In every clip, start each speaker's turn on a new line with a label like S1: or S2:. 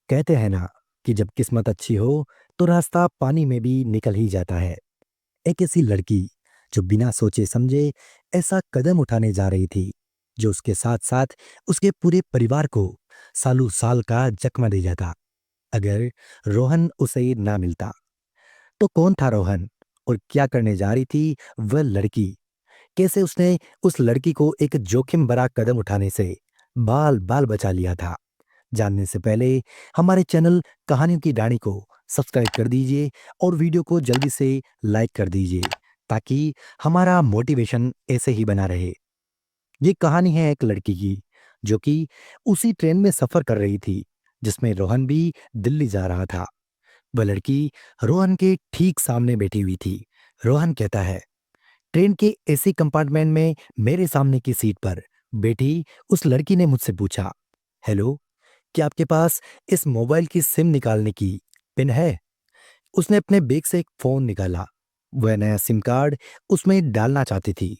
S1: कहते हैं ना कि जब किस्मत अच्छी हो तो रास्ता पानी में भी निकल ही जाता है। एक ऐसी लड़की जो बिना सोचे समझे ऐसा कदम उठाने जा रही थी जो उसके साथ साथ उसके पूरे परिवार को सालों साल का जख्म दे जाता अगर रोहन उसे ना मिलता। तो कौन था रोहन और क्या करने जा रही थी वह लड़की? कैसे उसने उस लड़की को एक जोखिम भरा कदम उठाने से बाल बाल बचा लिया था? जानने से पहले हमारे चैनल कहानियों की डायरी को सब्सक्राइब कर दीजिए और वीडियो को जल्दी से लाइक कर दीजिए ताकि हमारा मोटिवेशन ऐसे ही बना रहे। ये कहानी है एक लड़की की जो कि उसी ट्रेन में सफर कर रही थी जिसमें रोहन भी दिल्ली जा रहा था। वह लड़की रोहन के ठीक सामने बैठी हुई थी। रोहन कहता है, ट्रेन के एसी कंपार्टमेंट में मेरे सामने की सीट पर बैठी उस लड़की ने मुझसे पूछा, हेलो, क्या आपके पास इस मोबाइल की सिम निकालने की पिन है? उसने अपने बैग से एक फोन निकाला। वह नया सिम कार्ड उसमें डालना चाहती थी,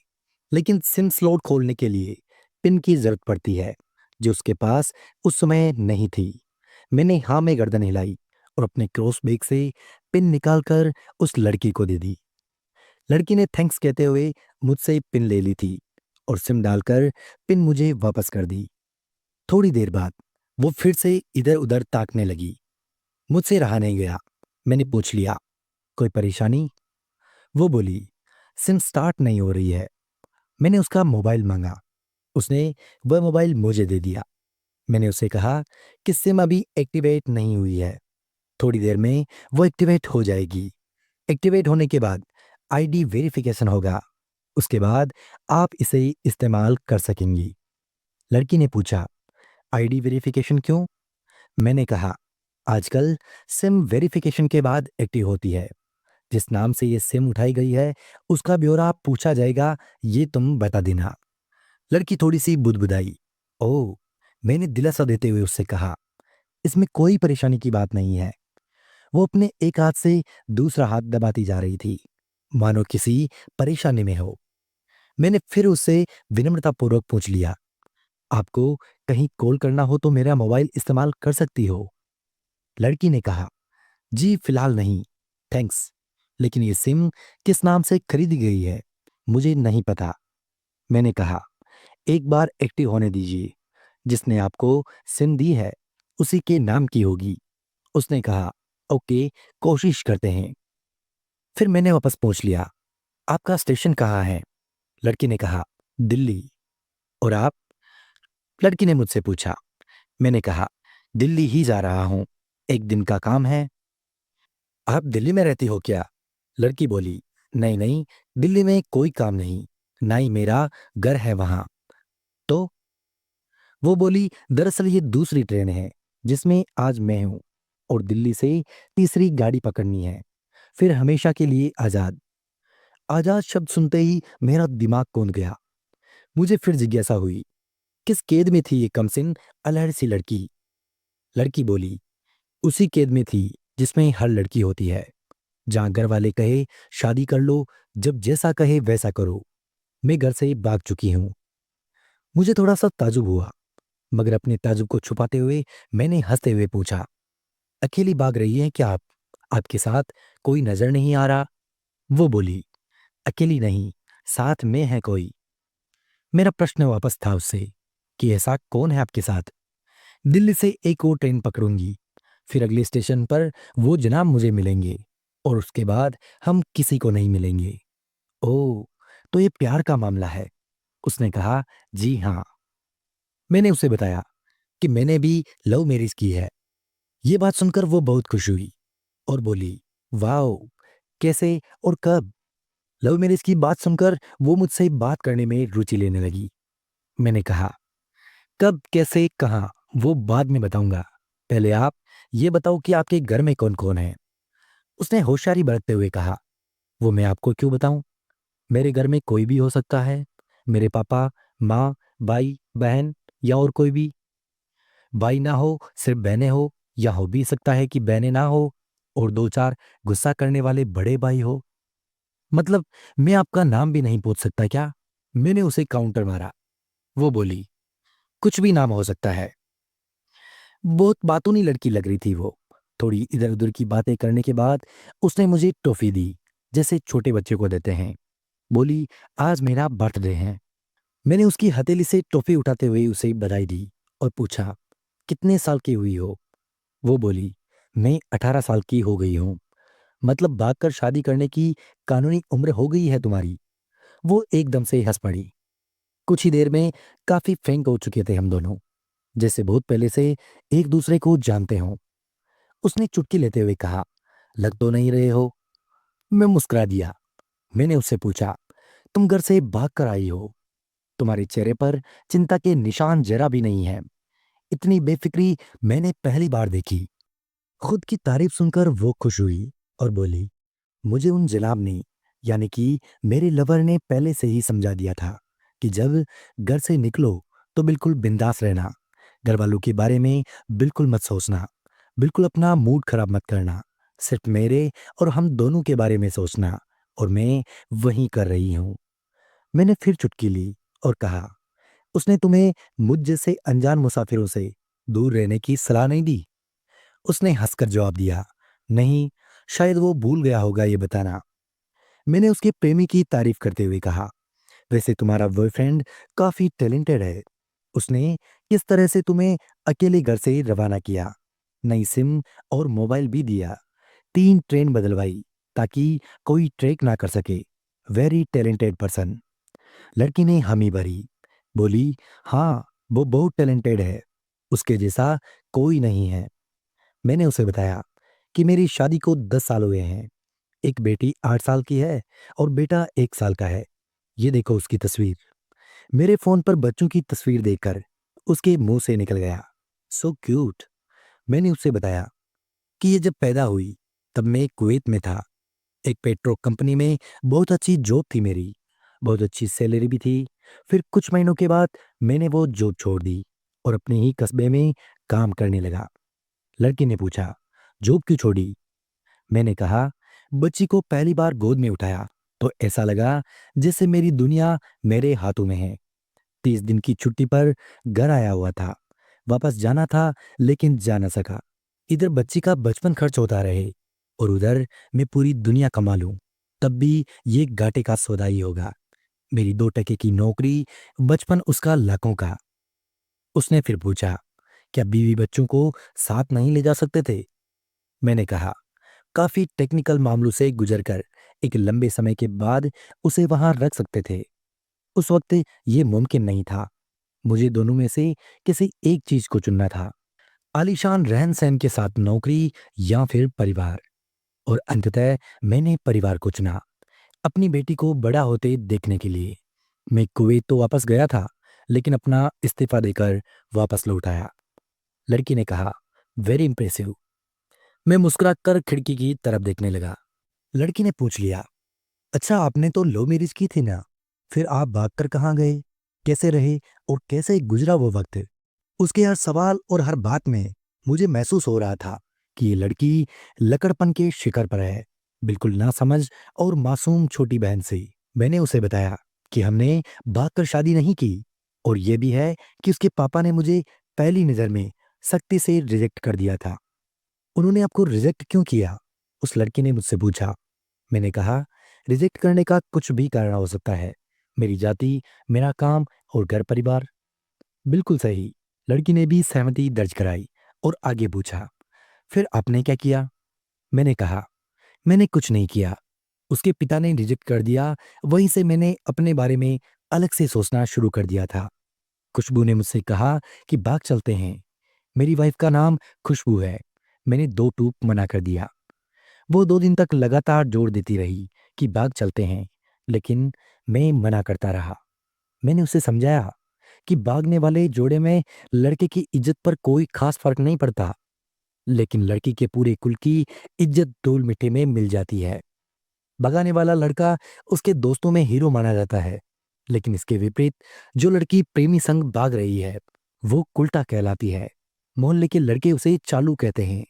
S1: लेकिन सिम स्लॉट खोलने के लिए पिन की जरूरत पड़ती है जो उसके पास उस समय नहीं थी। मैंने हाँ में गर्दन हिलाई और अपने क्रॉस बैग से पिन निकालकर उस लड़की को दे दी। लड़की ने थैंक्स कहते हुए मुझसे पिन ले ली थी और सिम डालकर पिन मुझे वापस कर दी। थोड़ी देर बाद वो फिर से इधर उधर ताकने लगी। मुझसे रहा नहीं गया। मैंने पूछ लिया, कोई परेशानी? वो बोली, सिम स्टार्ट नहीं हो रही है। मैंने उसका मोबाइल मांगा। उसने वह मोबाइल मुझे दे दिया। मैंने उसे कहा कि सिम अभी एक्टिवेट नहीं हुई है, थोड़ी देर में वो एक्टिवेट हो जाएगी। एक्टिवेट होने के बाद आईडी वेरिफिकेशन होगा, उसके बाद आप इसे इस्तेमाल कर सकेंगी। लड़की ने पूछा, आईडी वेरिफिकेशन क्यों? मैंने कहा, आजकल सिम वेरिफिकेशन के बाद एक्टिव होती है। जिस नाम से ये सिम उठाई गई है उसका ब्यौरा पूछा जाएगा, ये तुम बता देना। लड़की थोड़ी सी बुदबुदाई। ओह, मैंने दिलासा देते हुए उससे कहा, इसमें कोई परेशानी की बात नहीं है। वो अपने एक हाथ से दूसरा हाथ दबाती जा रही थी मानो किसी परेशानी में हो। मैंने फिर उससे विनम्रतापूर्वक पूछ लिया, आपको कहीं कॉल करना हो तो मेरा मोबाइल इस्तेमाल कर सकती हो? लड़की ने कहा, जी फिलहाल नहीं, थैंक्स, लेकिन ये सिम किस नाम से खरीदी गई है मुझे नहीं पता। मैंने कहा, एक बार एक्टिव होने दीजिए, जिसने आपको सिम दी है उसी के नाम की होगी। उसने कहा, ओके, कोशिश करते हैं। फिर मैंने वापस पूछ लिया, आपका स्टेशन कहाँ है? लड़की ने कहा, दिल्ली। और आप? लड़की ने मुझसे पूछा। मैंने कहा, दिल्ली ही जा रहा हूं, एक दिन का काम है। आप दिल्ली में रहती हो क्या? लड़की बोली, नहीं नहीं, दिल्ली में कोई काम नहीं, ना ही मेरा घर है वहां। तो वो बोली, दरअसल ये दूसरी ट्रेन है जिसमें आज मैं हूं और दिल्ली से तीसरी गाड़ी पकड़नी है, फिर हमेशा के लिए आजाद। आजाद शब्द सुनते ही मेरा दिमाग कौंध गया। मुझे फिर जिज्ञासा हुई, किस कैद में थी ये कमसिन अलहड़ सी लड़की? लड़की बोली, उसी कैद में थी जिसमें हर लड़की होती है, जहां घर वाले कहे शादी कर लो, जब जैसा कहे वैसा करो। मैं घर से भाग चुकी हूं। मुझे थोड़ा सा ताजुब हुआ, मगर अपने ताजुब को छुपाते हुए मैंने हंसते हुए पूछा, अकेली भाग रही हैं क्या आप? आपके साथ कोई नजर नहीं आ रहा? वो बोली, अकेली नहीं, साथ में है कोई। मेरा प्रश्न वापस था उससे कि ऐसा कौन है आपके साथ? दिल्ली से एक और ट्रेन पकड़ूंगी, फिर अगले स्टेशन पर वो जनाब मुझे मिलेंगे और उसके बाद हम किसी को नहीं मिलेंगे। ओह, तो ये प्यार का मामला है? उसने कहा, जी हाँ। मैंने उसे बताया कि मैंने भी लव मैरिज की है। ये बात सुनकर वो बहुत खुश हुई और बोली, वाओ, कैसे और कब? लव मैरिज की बात सुनकर वो मुझसे बात करने में रुचि लेने लगी। मैंने कहा, कब, कैसे, कहाँ, वो बाद में बताऊंगा, पहले आप ये बताओ कि आपके घर में कौन कौन है? उसने होशियारी बरतते हुए कहा, वो मैं आपको क्यों बताऊं? मेरे घर में कोई भी हो सकता है, मेरे पापा, माँ, भाई, बहन या और कोई भी। भाई ना हो, सिर्फ बहनें हो, या हो भी सकता है कि बहनें ना हो और दो चार गुस्सा करने वाले बड़े भाई हो। मतलब मैं आपका नाम भी नहीं पूछ सकता क्या? मैंने उसे काउंटर मारा। वो बोली, कुछ भी नाम हो सकता है। बहुत बातूनी लड़की लग रही थी वो। थोड़ी इधर उधर की बातें करने के बाद उसने मुझे टॉफी दी, जैसे छोटे बच्चे को देते हैं। बोली, आज मेरा बर्थडे है। मैंने उसकी हथेली से टॉफी उठाते हुए उसे बधाई दी और पूछा, कितने साल की हुई हो? वो बोली, मैं 18 साल की हो गई हूँ। मतलब भागकर शादी करने की कानूनी उम्र हो गई है तुम्हारी। वो एकदम से हंस पड़ी। कुछ ही देर में काफी फ्रैंक हो चुके थे हम दोनों, जैसे बहुत पहले से एक दूसरे को जानते हों। उसने चुटकी लेते हुए कहा, लग तो नहीं रहे हो। मैं मुस्कुरा दिया। मैंने उससे पूछा, तुम घर से भाग कर आई हो? तुम्हारे चेहरे पर चिंता के निशान जरा भी नहीं है। इतनी बेफिक्री मैंने पहली बार देखी। खुद की तारीफ सुनकर वो खुश हुई और बोली, मुझे उन जनाब ने, यानी कि मेरे लवर ने पहले से ही समझा दिया था कि जब घर से निकलो तो बिल्कुल बिंदास रहना। घर वालों के बारे में बिल्कुल मत सोचना। बिल्कुल अपना मूड खराब मत करना। सिर्फ मेरे और हम दोनों के बारे में सोचना। और मैं वही कर रही हूँ। मैंने फिर चुटकी ली और कहा, उसने तुम्हें मुझ जैसे अनजान मुसाफिरों से दूर रहने की सलाह नहीं दी? उसने हंसकर जवाब दिया, नहीं, शायद वो भूल गया होगा ये बताना। मैंने उसके प्रेमी की तारीफ करते हुए कहा, वैसे तुम्हारा बॉयफ्रेंड काफी टैलेंटेड है। उसने किस तरह से तुम्हें अकेले घर से रवाना किया, नई सिम और मोबाइल भी दिया, 3 ट्रेन बदलवाई ताकि कोई ट्रैक ना कर सके। Very talented person. लड़की ने हामी भरी। बोली, हाँ, वो बहुत टैलेंटेड है। उसके जैसा कोई नहीं है। मैंने उसे बताया कि मेरी शादी को 10 साल हुए हैं। एक बेटी 8 साल की है और बेटा 1 साल का है। ये देखो उसकी तस्वीर। मेरे फोन पर बच्चों की तस्वीर देखकर उसके मुंह से निकल गया, सो क्यूट। मैंने उससे बताया कि ये जब पैदा हुई तब मैं कुवैत में था। एक पेट्रो कंपनी में बहुत अच्छी जॉब थी मेरी। बहुत अच्छी सैलरी भी थी। फिर कुछ महीनों के बाद मैंने वो जॉब छोड़ दी और अपने ही कस्बे में काम करने लगा। लड़की ने पूछा, जॉब क्यों छोड़ी? मैंने कहा, बच्ची को पहली बार गोद में उठाया तो ऐसा लगा जैसे मेरी दुनिया मेरे हाथों में है। 30 दिन की छुट्टी पर घर आया हुआ था। वापस जाना था लेकिन जा न सका। इधर बच्ची का बचपन खर्च होता रहे और उधर मैं पूरी दुनिया कमा लूं, तब भी ये घाटे का सौदा ही होगा। मेरी 2 टके की नौकरी, बचपन उसका लाखों का। उसने फिर पूछा, क्या बीवी बच्चों को साथ नहीं ले जा सकते थे? मैंने कहा, काफी टेक्निकल मामलों से गुजरकर एक लंबे समय के बाद उसे वहां रख सकते थे। उस वक्त ये मुमकिन नहीं था। मुझे दोनों में से किसी एक चीज को चुनना था, आलीशान रहन सहन के साथ नौकरी या फिर परिवार। और अंततः मैंने परिवार को चुना, अपनी बेटी को बड़ा होते देखने के लिए। मैं कुवैत तो वापस गया था, लेकिन अपना इस्तीफा देकर वापस लौट आया। लड़की ने कहा, वेरी इंप्रेसिव। मैं मुस्कुराकर खिड़की की तरफ देखने लगा। लड़की ने पूछ लिया, अच्छा, आपने तो लव मैरिज की थी ना? फिर आप भागकर कहाँ गए? कैसे रहे और कैसे गुजरा वो वक्त? उसके हर सवाल और हर बात में मुझे महसूस हो रहा था कि ये लड़की लकड़पन के शिखर पर है, बिल्कुल नासमझ और मासूम छोटी बहन से। मैंने उसे बताया कि हमने भागकर शादी नहीं की, और ये भी है कि उसके पापा ने मुझे पहली नज़र में सख्ती से रिजेक्ट कर दिया था। उन्होंने आपको रिजेक्ट क्यों किया? उस लड़की ने मुझसे पूछा। मैंने कहा, रिजेक्ट करने का कुछ भी कारण हो सकता है। मेरी जाति, मेरा काम और घर परिवार। बिल्कुल सही। लड़की ने भी सहमति दर्ज कराई और आगे पूछा, फिर आपने क्या किया? मैंने कहा, मैंने कुछ नहीं किया। उसके पिता ने रिजेक्ट कर दिया। वहीं से मैंने अपने बारे में अलग से सोचना शुरू कर दिया था। खुशबू ने मुझसे कहा कि भाग चलते हैं। मेरी वाइफ का नाम खुशबू है। मैंने दो टूक मना कर दिया। वो 2 दिन तक लगातार जोर देती रही कि भाग चलते हैं, लेकिन मैं मना करता रहा। मैंने उसे समझाया कि भागने वाले जोड़े में लड़के की इज्जत पर कोई खास फर्क नहीं पड़ता, लेकिन लड़की के पूरे कुल की इज्जत धूल मिट्टी में मिल जाती है। भगाने वाला लड़का उसके दोस्तों में हीरो माना जाता है, लेकिन इसके विपरीत जो लड़की प्रेमी संग भाग रही है वो उल्टा कहलाती है। मोहल्ले के लड़के उसे चालू कहते हैं।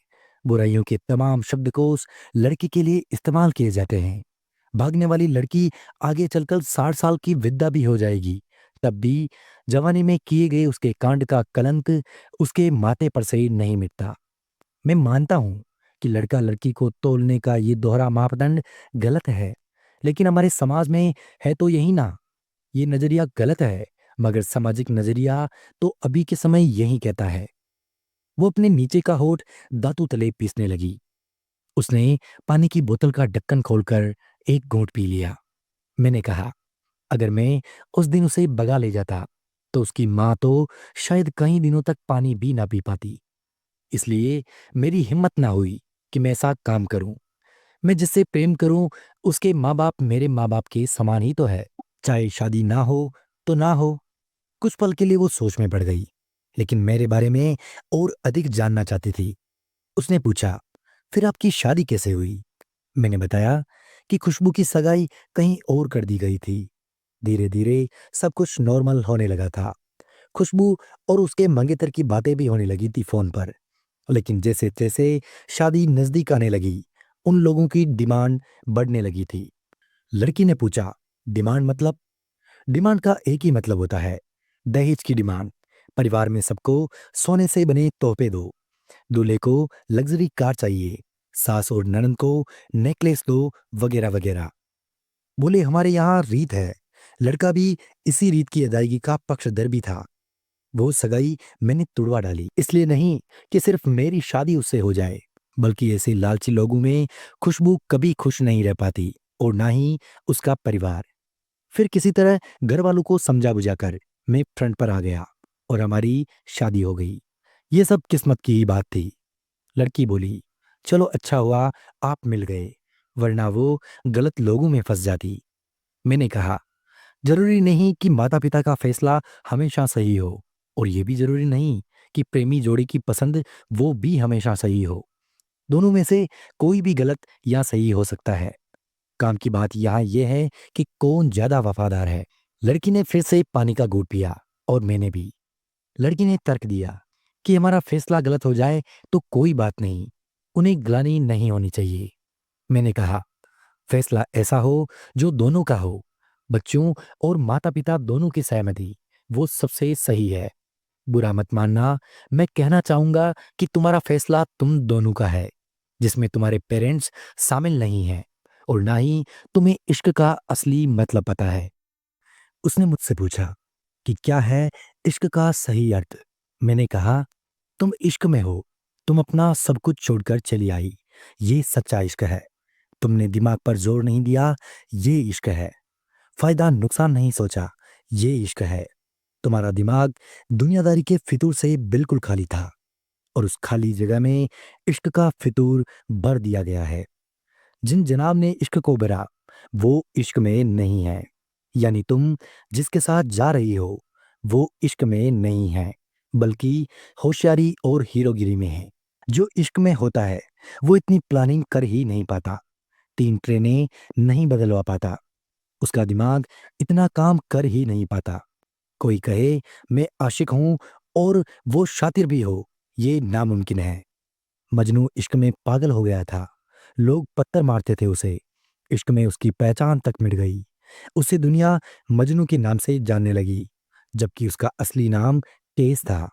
S1: बुराइयों के तमाम शब्दकोश लड़की के लिए इस्तेमाल किए जाते हैं। भागने वाली लड़की आगे चलकर 60 साल की विधवा भी हो जाएगी, तब भी जवानी में किए गए उसके कांड का कलंक उसके माथे पर से नहीं मिटता। मैं मानता हूं कि लड़का लड़की को तोलने का ये दोहरा मापदंड गलत है, लेकिन हमारे समाज में है तो यही ना। ये नजरिया गलत है, मगर सामाजिक नजरिया तो अभी के समय यही कहता है। वो अपने नीचे का होठ दांतों तले पीसने लगी। उसने पानी की बोतल का ढक्कन खोलकर एक घूंट पी लिया। मैंने कहा, अगर मैं उस दिन उसे भगा ले जाता तो उसकी माँ तो शायद कई दिनों तक पानी भी ना पी पाती। इसलिए मेरी हिम्मत ना हुई कि मैं ऐसा काम करूं। मैं जिससे प्रेम करूं उसके माँ बाप मेरे माँ बाप के समान ही तो है, चाहे शादी ना हो तो ना हो। कुछ पल के लिए वो सोच में पड़ गई, लेकिन मेरे बारे में और अधिक जानना चाहती थी। उसने पूछा, फिर आपकी शादी कैसे हुई? मैंने बताया कि खुशबू की सगाई कहीं और कर दी गई थी। धीरे धीरे सब कुछ नॉर्मल होने लगा था। खुशबू और उसके मंगेतर की बातें भी होने लगी थी फोन पर। लेकिन जैसे जैसे शादी नजदीक आने लगी, उन लोगों की डिमांड बढ़ने लगी थी। लड़की ने पूछा, डिमांड मतलब? डिमांड का एक ही मतलब होता है, दहेज की डिमांड। परिवार में सबको सोने से बने तोहफे दो, दूल्हे को लग्जरी कार चाहिए, सास और ननद को नेकलेस दो, वगैरह वगैरह। बोले, हमारे यहाँ रीत है। लड़का भी इसी रीत की अदायगी का पक्षधर भी था। वो सगाई मैंने तुड़वा डाली, इसलिए नहीं कि सिर्फ मेरी शादी उससे हो जाए, बल्कि ऐसे लालची लोगों में खुशबू कभी खुश नहीं रह पाती, और ना ही उसका परिवार। फिर किसी तरह घर वालों को समझा बुझाकर मैं फ्रंट पर आ गया और हमारी शादी हो गई। ये सब किस्मत की ही बात थी। लड़की बोली, चलो अच्छा हुआ आप मिल गए, वरना वो गलत लोगों में फंस जाती। मैंने कहा, जरूरी नहीं कि माता पिता का फैसला हमेशा सही हो, और ये भी जरूरी नहीं कि प्रेमी जोड़ी की पसंद वो भी हमेशा सही हो। दोनों में से कोई भी गलत या सही हो सकता है। काम की बात यहाँ यह है कि कौन ज्यादा वफादार है। लड़की ने फिर से पानी का घूंट पिया, और मैंने भी। लड़की ने तर्क दिया कि हमारा फैसला गलत हो जाए तो कोई बात नहीं, उन्हें ग्लानि नहीं होनी चाहिए। मैंने कहा, फैसला ऐसा हो जो दोनों का हो, बच्चों और माता पिता दोनों की सहमति, वो सबसे सही है। बुरा मत मानना, मैं कहना चाहूंगा कि तुम्हारा फैसला तुम दोनों का है, जिसमें तुम्हारे पेरेंट्स शामिल नहीं हैं, और ना ही तुम्हें इश्क का असली मतलब पता है। उसने मुझसे पूछा कि क्या है इश्क का सही अर्थ। मैंने कहा, तुम इश्क में हो, तुम अपना सब कुछ छोड़कर चली आई, ये सच्चा इश्क है। तुमने दिमाग पर जोर नहीं दिया, ये इश्क है। फायदा नुकसान नहीं सोचा, ये इश्क है। तुम्हारा दिमाग दुनियादारी के फितूर से बिल्कुल खाली था, और उस खाली जगह में इश्क का फितूर भर दिया गया है। जिन जनाब ने इश्क को भरा, वो इश्क में नहीं है। यानी तुम जिसके साथ जा रही हो, वो इश्क में नहीं है, बल्कि होशियारी और हीरोगिरी में है। जो इश्क में होता है, वो इतनी प्लानिंग कर ही नहीं पाता, 3 ट्रेनें नहीं बदलवा पाता, उसका दिमाग इतना काम कर ही नहीं पाता। कोई कहे मैं आशिक हूं और वो शातिर भी हो, ये नामुमकिन है। मजनू इश्क में पागल हो गया था। लोग पत्थर मारते थे उसे। इश्क में उसकी पहचान तक मिट गई। उसे दुनिया मजनू के नाम से जानने लगी, जबकि उसका असली नाम केस था,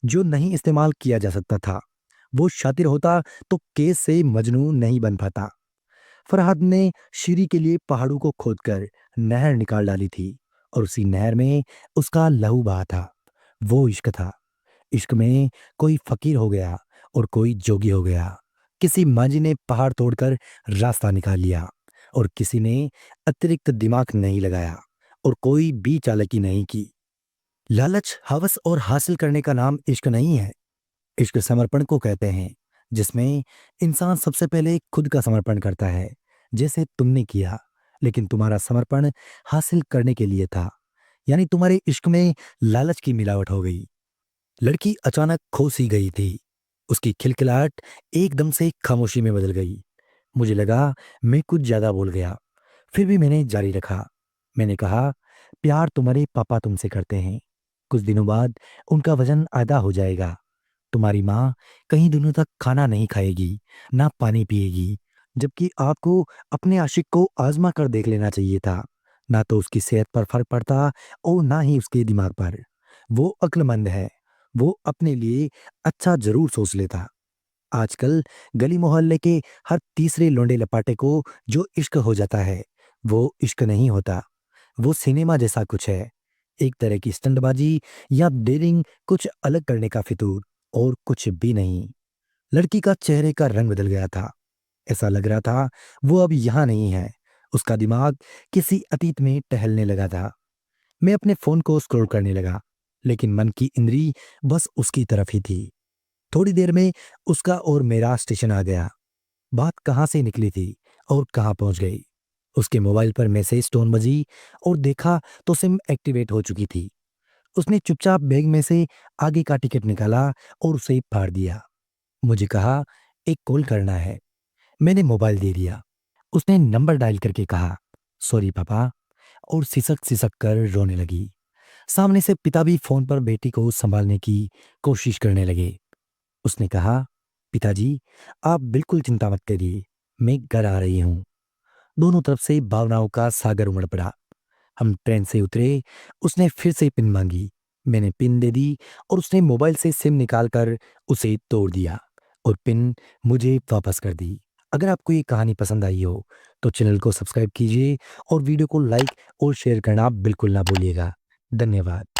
S1: जो नहीं इस्तेमाल किया जा सकता था। वो शातिर होता तो केस से मजनू नहीं बन पाता। फरहाद ने शीरी के लिए पहाड़ों को खोदकर नहर निकाल डाली थी, और उसी नहर में उसका लहू बहा था। वो इश्क था। इश्क में कोई फकीर हो गया और कोई जोगी हो गया। किसी मांझी ने पहाड़ तोड़कर रास्ता निकाल लिया, और किसी ने अतिरिक्त दिमाग नहीं लगाया, और कोई भी चालाकी नहीं की। लालच, हवस और हासिल करने का नाम इश्क नहीं है। इश्क समर्पण को कहते हैं, जिसमें इंसान सबसे पहले खुद का समर्पण करता है, जैसे तुमने किया। लेकिन तुम्हारा समर्पण हासिल करने के लिए था, यानी तुम्हारे इश्क में लालच की मिलावट हो गई। लड़की अचानक खो सी गई थी। उसकी खिलखिलाहट एकदम से खामोशी में बदल गई। मुझे लगा मैं कुछ ज्यादा बोल गया, फिर भी मैंने जारी रखा। मैंने कहा, प्यार तुम्हारे पापा तुमसे करते हैं। कुछ दिनों बाद उनका वजन आधा हो जाएगा। तुम्हारी माँ कई दिनों तक खाना नहीं खाएगी, ना पानी पिएगी, जबकि आपको अपने आशिक को आजमा कर देख लेना चाहिए था। ना तो उसकी सेहत पर फर्क पड़ता और ना ही उसके दिमाग पर। वो अक्लमंद है। वो अपने लिए अच्छा जरूर सोच लेता। आजकल गली मोहल्ले के हर तीसरे लौंडे लपाटे को जो इश्क हो जाता है, वो इश्क नहीं होता। वो सिनेमा जैसा कुछ है। एक तरह की स्टंटबाजी या डेयरिंग, कुछ अलग करने का फितूर, और कुछ भी नहीं। लड़की का चेहरे का रंग बदल गया था। ऐसा लग रहा था वो अब यहाँ नहीं है। उसका दिमाग किसी अतीत में टहलने लगा था। मैं अपने फोन को स्क्रॉल करने लगा, लेकिन मन की इंद्री बस उसकी तरफ ही थी। थोड़ी देर में उसका और मेरा स्टेशन आ गया। बात कहाँ से निकली थी और कहाँ पहुंच गई। उसके मोबाइल पर मैसेज टोन बजी और देखा तो सिम एक्टिवेट हो चुकी थी। उसने चुपचाप बैग में से आगे का टिकट निकाला और उसे फाड़ दिया। मुझे कहा, एक कॉल करना है। मैंने मोबाइल दे दिया। उसने नंबर डायल करके कहा, सॉरी पापा, और सिसक सिसक कर रोने लगी। सामने से पिता भी फोन पर बेटी को संभालने की कोशिश करने लगे। उसने कहा, पिताजी, आप बिल्कुल चिंता मत करिए, मैं घर आ रही हूँ। दोनों तरफ से भावनाओं का सागर उमड़ पड़ा। हम ट्रेन से उतरे। उसने फिर से पिन मांगी। मैंने पिन दे दी और उसने मोबाइल से सिम निकालकर उसे तोड़ दिया और पिन मुझे वापस कर दी। अगर आपको ये कहानी पसंद आई हो तो चैनल को सब्सक्राइब कीजिए और वीडियो को लाइक और शेयर करना बिल्कुल ना भूलिएगा। धन्यवाद।